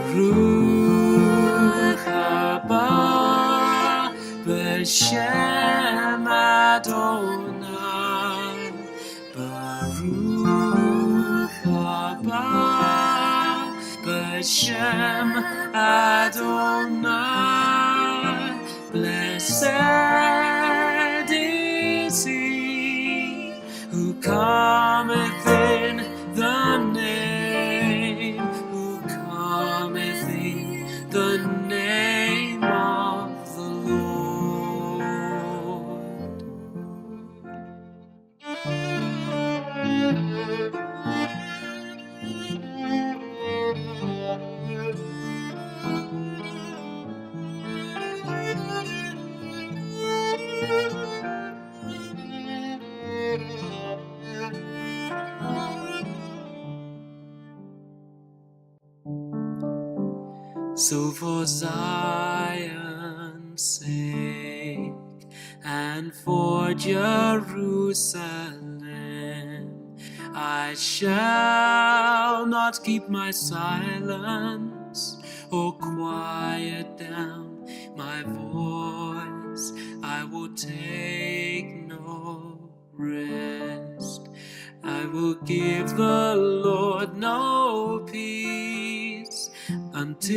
Baruch haba b'shem Adonai. Baruch haba b'shem Adonai. Blessed is he who cometh in the name, who cometh in the name of the Lord. So for Zion's sake and for Jerusalem, I shall not keep my silence or quiet down my voice. I will take no rest. I will give the Lord no peace until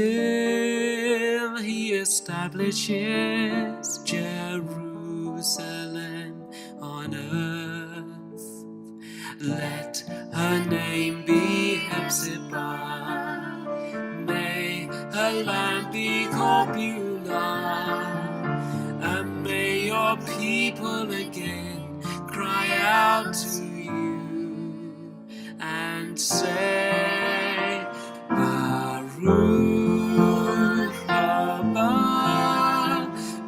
he establishes Jerusalem on earth. Let her name be Hephzibah. May her land be called Beulah. And may your people again cry out to you and say, Baruch haba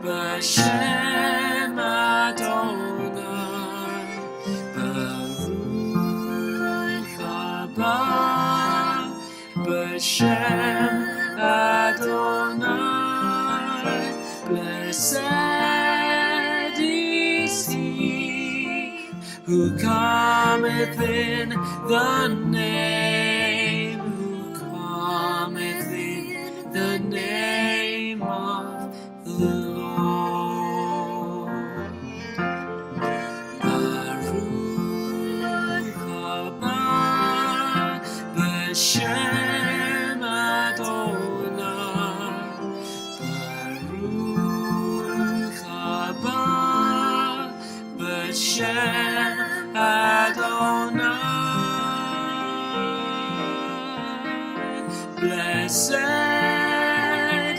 b'shem Adonai. Baruch haba b'shem Adonai. Blessed is he who cometh in the name, who cometh in the name of the Lord. Baruch haba b'shem Adonai. Baruch haba b'shem Adonai. Blessed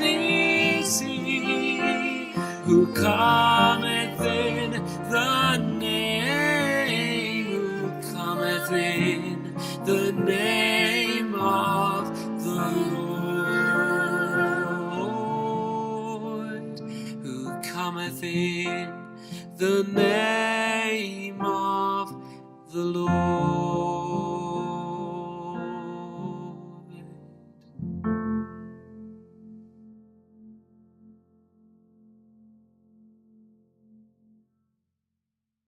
is he who cometh in the name, who cometh in the name of the Lord, who cometh in the name of the Lord.